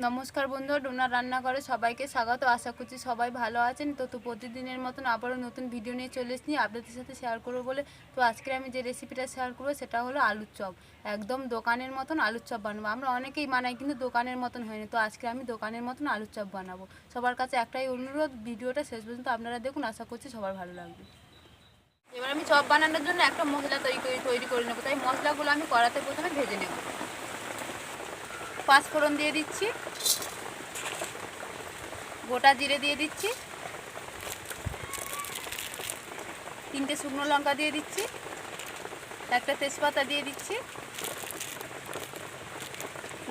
নমস্কার বন্ধুরা, ডোনার রান্নাঘরে সবাইকে স্বাগত। আশা করছি সবাই ভালো আছেন। তো প্রতিদিনের মতন আবারও নতুন ভিডিও নিয়ে চলে এসেছি আপনাদের সাথে শেয়ার করবো বলে। তো আজকে আমি যে রেসিপিটা শেয়ার করবো সেটা হলো আলুর চপ। একদম দোকানের মতন আলুর চপ বানাবো। আমরা অনেকেই বানাই, কিন্তু দোকানের মতন হয়নি। তো আজকে আমি দোকানের মতন আলুর চপ বানাবো। সবার কাছে একটাই অনুরোধ, ভিডিওটা শেষ পর্যন্ত আপনারা দেখুন, আশা করছি সবার ভালো লাগবে। এবার আমি চপ বানানোর জন্য একটা মশলা তৈরি করে নেবো। তাই মশলাগুলো আমি কড়াতে প্রথমে ভেজে নেব। পাঁচফোড়ন দিয়ে দিচ্ছি, গোটা জিরে দিয়ে দিচ্ছি, 3টে শুকনো লঙ্কা দিয়ে দিচ্ছি, একটা তেজপাতা দিয়ে দিচ্ছি,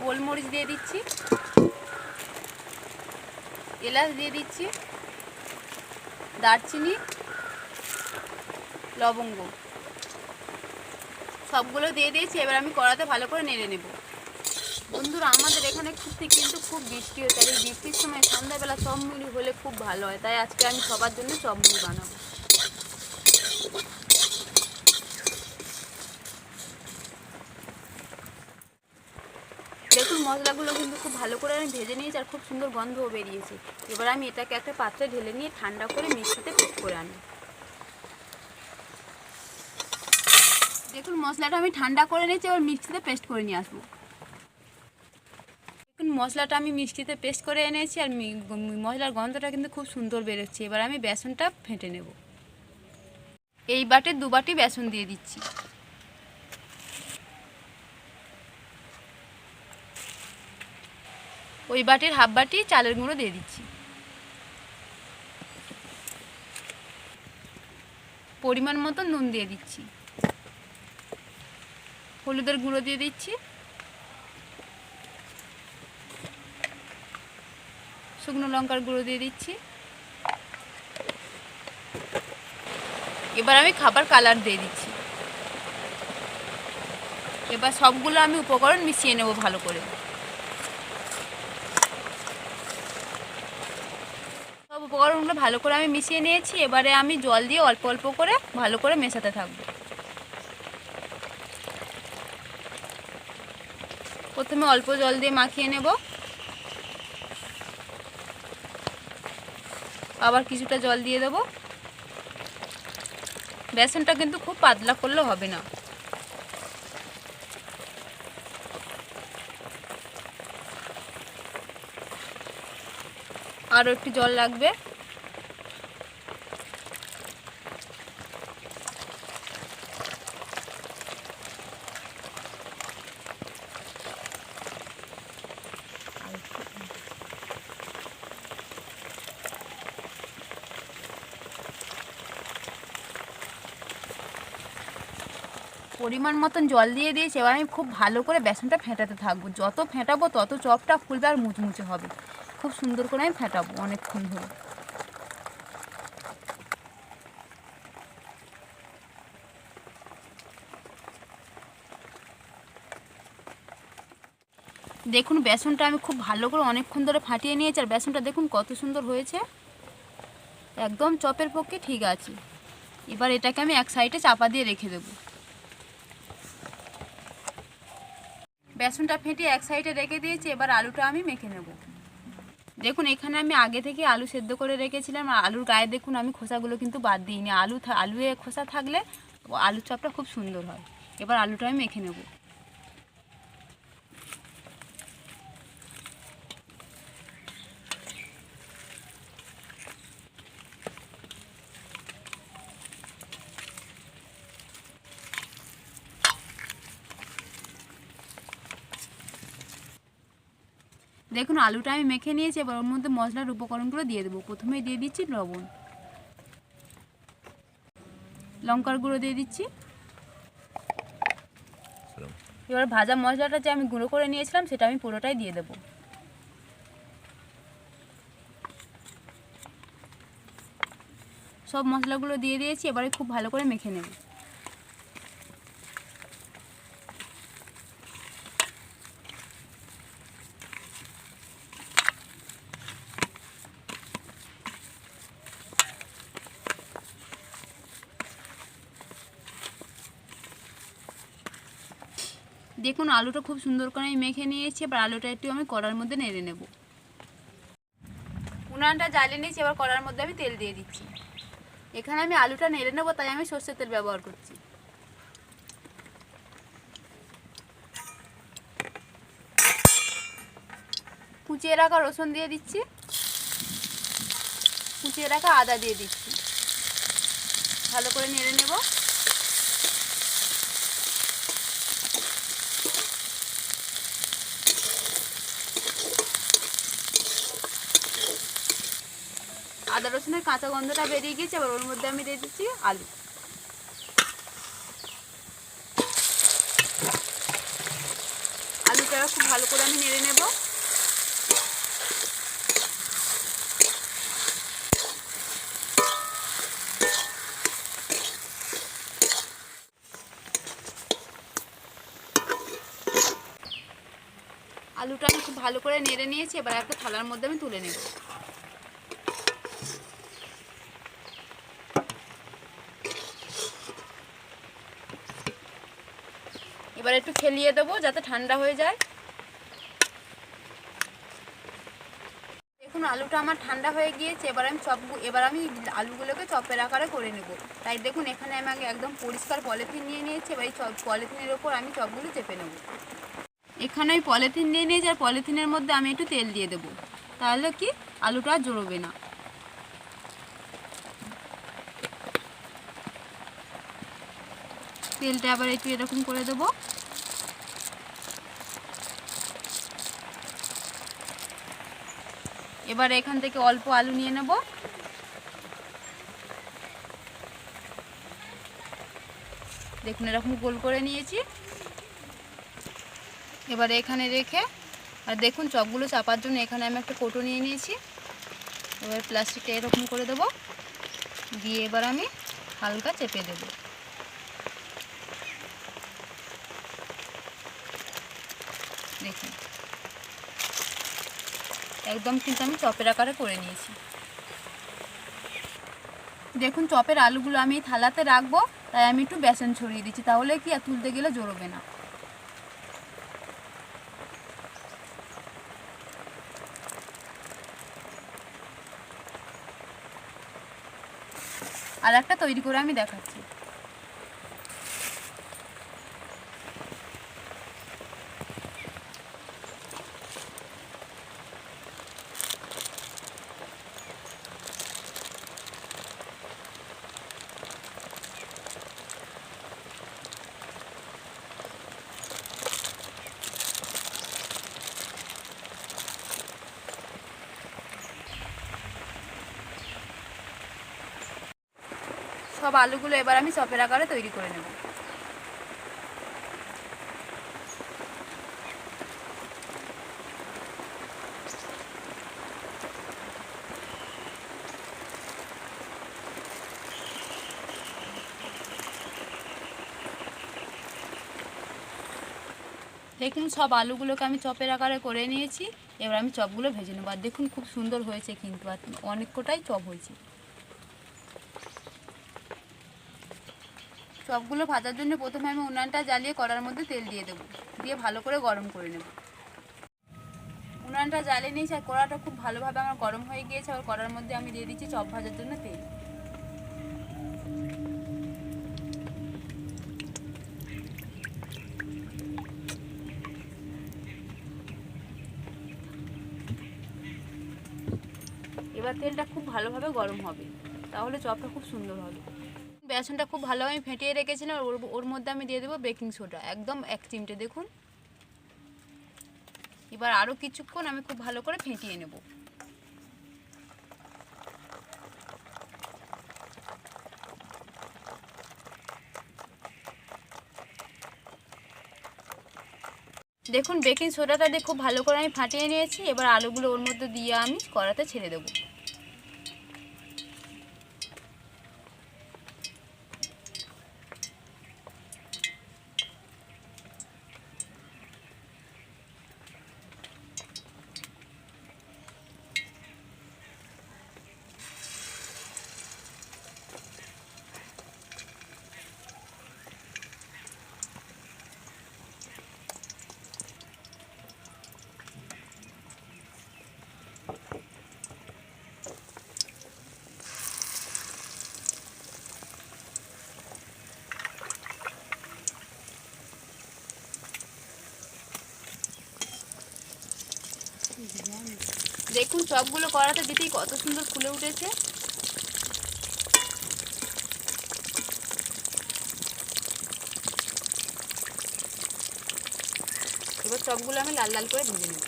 গোলমরিচ দিয়ে দিচ্ছি, এলাচ দিয়ে দিচ্ছি, দারচিনি, লবঙ্গ সবগুলো দিয়ে দিয়েছি। এবার আমি কড়াতে ভালো করে নেড়ে নেব। বন্ধুরা, আমাদের এখানে কিন্তু খুব বৃষ্টি হচ্ছে। আর এই বৃষ্টির সময় সন্ধ্যাবেলা চপ মুড়ি হলে খুব ভালো হয়। তাই আজকে আমি সবার জন্য চপ মুড়ি বানাবো। দেখুন, মশলাগুলো কিন্তু খুব ভালো করে আমি ভেজে নিয়েছি আর খুব সুন্দর গন্ধও বেরিয়েছে। এবার আমি এটাকে একটা পাত্রে ঢেলে নিয়ে ঠান্ডা করে মিক্সিতে পেস্ট করে আনি। দেখুন, মশলাটা আমি ঠান্ডা করে নিয়েছি, এবার মিক্সিতে পেস্ট করে নিয়ে আসবো। দেখুন, মশলাটা আমি মিক্সিতে পেস্ট করে এনেছি আর মশলার গন্ধটা কিন্তু খুব সুন্দর বেরোচ্ছে। এবার আমি বেসনটা ফেটে নেব। এই বাটে 2 বাটি বেসন দিয়ে দিচ্ছি। ওই বাটির হাফ বাটি চালের গুঁড়ো দিয়ে দিচ্ছি। পরিমাণ মতো নুন দিয়ে দিচ্ছি, হলুদের গুঁড়ো দিয়ে দিচ্ছি, শুকনো লঙ্কার গুঁড়ো দিয়ে দিচ্ছি। এবার আমি খাবার কালার দিয়ে দিচ্ছি। এবার সবগুলো আমি উপকরণ মিশিয়ে নেব ভালো করে। সব উপকরণগুলো ভালো করে আমি মিশিয়ে নিয়েছি। এবারে আমি জল দিয়ে অল্প অল্প করে ভালো করে মেশাতে থাকবো। প্রথমে অল্প জল দিয়ে মাখিয়ে নেব, আবার কিছুটা জল দিয়ে দেবো। বেসনটা কিন্তু খুব পাতলা করলে হবে না। আরও একটু জল লাগবে। পরিমাণ মতন জল দিয়ে দিয়েছি। এবার আমি খুব ভালো করে বেসনটা ফেটাতে থাকবো। যত ফেটাবো তত চপটা ফুলবে আর মুচমুচে হবে। খুব সুন্দর করে আমি ফেটাবো অনেকক্ষণ ধরে। দেখুন, বেসনটা আমি খুব ভালো করে অনেকক্ষণ ধরে ফাটিয়ে নিয়েছি। আর বেসনটা দেখুন কত সুন্দর হয়েছে, একদম চপের পক্ষে ঠিক আছে। এবার এটাকে আমি এক সাইডে চাপা দিয়ে রেখে দেবো। বেসনটা ফেটিয়ে এক সাইডে রেখে দিয়েছি। এবার আলুটা আমি মেখে নেব। দেখুন, এখানে আমি আগে থেকে আলু সেদ্ধ করে রেখেছিলাম। আর আলুর গায়ে দেখুন আমি খোসাগুলো কিন্তু বাদ দিইনি। আলুয়ে খোসা থাকলে আলুর চপটা খুব সুন্দর হয়। এবার আলুটা আমি মেখে নেব। দেখুন, আলুটা আমি মেখে নিয়েছি। এবার ওর মধ্যে মশলার উপকরণগুলো দিয়ে দেবো। প্রথমেই দিয়ে দিচ্ছি লবণ, লঙ্কার গুঁড়ো দিয়ে দিচ্ছি। এবার ভাজা মশলাটা যে আমি গুঁড়ো করে নিয়েছিলাম সেটা আমি পুরোটাই দিয়ে দেবো। সব মশলাগুলো দিয়ে দিয়েছি। এবারে খুব ভালো করে মেখে নেব। দেখুন আলুটা খুব সুন্দর করে আমি মেখে নিয়েছি। এবার আলুটা একটু আমি কড়ার মধ্যে নেড়ে নেব। উনানটা জ্বালিয়ে নিয়েছি, এবার কড়ার মধ্যে আমি তেল দিয়ে দিচ্ছি। এখানে আমি আলুটা নেড়ে নেবো, তাই আমি সর্ষের তেল ব্যবহার করছি। কুচিয়ে রাখা রসুন দিয়ে দিচ্ছি, কুচিয়ে রাখা আদা দিয়ে দিচ্ছি, ভালো করে নেড়ে নেব। আদা রসুনের কাঁচা গন্ধটা বেরিয়ে গিয়েছে, এবার ওর মধ্যে আমি দিয়ে দিচ্ছি আলু। আলুটা খুব ভালো করে আমি নেড়ে নেব। আলুটা আমি খুব ভালো করে নেড়ে নিয়েছি, এবার একটা থালার মধ্যে আমি তুলে নেব। এবার একটু খেলিয়ে দেবো যাতে ঠান্ডা হয়ে যায়। দেখুন আলুটা আমার ঠান্ডা হয়ে গিয়েছে, এবার আমি আলুগুলোকে চপের আকারে করে নেব। তাই দেখুন এখানে আমি আগে একদম পরিষ্কার পলিথিন নিয়ে নিয়েছি। এবার এই পলিথিনের ওপর আমি চপগুলো চেপে নেব। এখানে আমি পলিথিন নিয়ে নিয়েছি, আর পলিথিনের মধ্যে আমি একটু তেল দিয়ে দেবো, তাহলে কি আলুটা আর জড়বে না। তেলটা আবার একটু এরকম করে দেবো। এবার এখান থেকে অল্প আলু নিয়ে নেব। দেখুন এরকম গোল করে নিয়েছি। এবার এখানে রেখে, আর দেখুন চপগুলো চাপার জন্য এখানে আমি একটা কৌটো নিয়ে নিয়েছি। এবার প্লাস্টিকটা এরকম করে দেব, দিয়ে এবার আমি হালকা চেপে দেব। দেখুন একদম কিন্তু আমি চপের আকারে করে নিয়েছি। দেখুন চপের আলুগুলো আমি থালাতে রাখবো, তাই আমি একটু বেসন ছড়িয়ে দিচ্ছি, তাহলে কি আর তুলতে গেলে জড়বে না। আর একটা তৈরি করে আমি দেখাচ্ছি। সব আলুগুলো এবার আমি চপের আকারে তৈরি করে নেব। দেখুন সব আলুগুলোকে আমি চপের আকারে করে নিয়েছি। এবার আমি চপগুলো ভেজে নেব। আর দেখুন খুব সুন্দর হয়েছে, কিন্তু অনেক কটাই চপ হয়েছে। চপগুলো ভাজার জন্য প্রথমে আমি উনানটা জ্বালিয়ে কড়ার মধ্যে তেল দিয়ে দেবো, দিয়ে ভালো করে গরম করে নেব। উনানটা জ্বালিয়ে নিয়েছি, আর কড়াটা খুব ভালোভাবে আমার গরম হয়ে গিয়েছে। আর কড়ার মধ্যে আমি দিয়ে দিচ্ছি চপ ভাজার জন্য তেল। এবার তেলটা খুব ভালোভাবে গরম হবে, তাহলে চপটা খুব সুন্দর হবে। বেসনটা খুব ভালোভাবে আমি ফেটিয়ে রেখেছিলাম, ওর মধ্যে আমি দিয়ে দেবো বেকিং সোডা, একদম 1 চিমটে। দেখুন এবার আরও কিছুক্ষণ আমি খুব ভালো করে ফেটিয়ে নেব। দেখুন বেকিং সোডাটা দিয়ে খুব ভালো করে আমি ফাটিয়ে নিয়েছি। এবার আলুগুলো ওর মধ্যে দিয়ে আমি কড়াতে ছেড়ে দেবো। দেখুন চপগুলো কড়াতে দিতেই কত সুন্দর ফুলে উঠেছে। এবার চপগুলো আমি লাল লাল করে ভেজে নেব।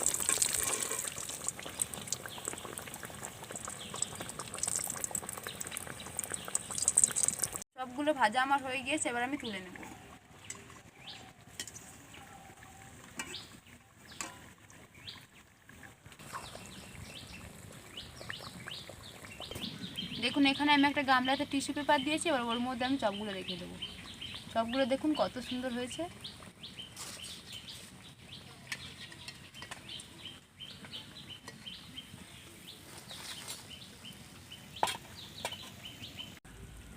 চপগুলো ভাজা আমার হয়ে গিয়েছে, এবার আমি তুলে নেব। দেখুন এখানে আমি একটা গামলাতে টিস্যু পেপার দিয়েছি, এবার ওর মধ্যে আমি চপগুলো রেখে দেবো। চপগুলো দেখুন কত সুন্দর হয়েছে।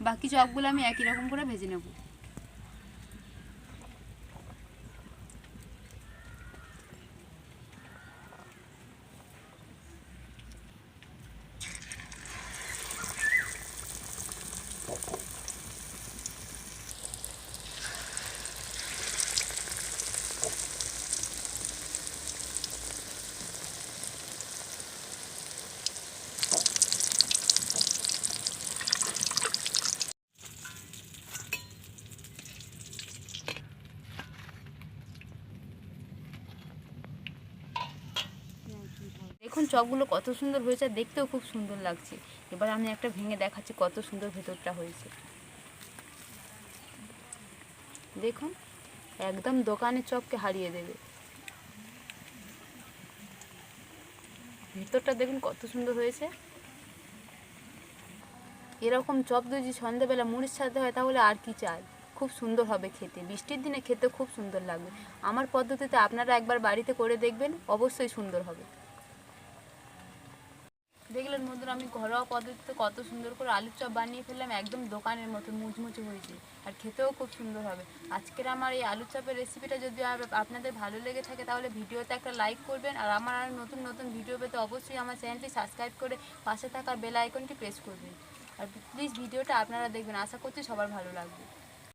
বাকি চপগুলো আমি একই রকম করে ভেজে নেব। দেখুন চপগুলো কত সুন্দর হয়েছে, দেখতেও খুব সুন্দর লাগছে। এবার আমি একটা ভেঙে দেখাচ্ছি কত সুন্দর ভেতরটা হয়েছে। দেখুন একদম দোকানের চপকে হারিয়ে দেবে। ভেতরটা দেখুন কত সুন্দর হয়েছে। এরকম চপ যদি সন্ধ্যাবেলা মুড়ির সাথে হয় তাহলে আর কি চাই। খুব সুন্দর হবে খেতে, বৃষ্টির দিনে খেতে খুব সুন্দর লাগবে। আমার পদ্ধতিতে আপনারা একবার বাড়িতে করে দেখবেন, অবশ্যই সুন্দর হবে। দেখলেন বন্ধুরা, আমি ঘরোয়া পদ্ধতিতে কত সুন্দর করে আলুর চপ বানিয়ে ফেললাম, একদম দোকানের মতো মুচমুচে হয়েছে আর খেতেও খুব সুন্দর হবে। আজকের আমার এই আলুর চপের রেসিপিটা যদি আপনাদের ভালো লেগে থাকে তাহলে ভিডিওতে একটা লাইক করবেন, আর আমার আর নতুন নতুন ভিডিও পেতে অবশ্যই আমার চ্যানেলটি সাবস্ক্রাইব করে পাশে থাকা বেল আইকনটি প্রেস করবেন। আর প্লিজ ভিডিওটা আপনারা দেখবেন, আশা করছি সবার ভালো লাগবে।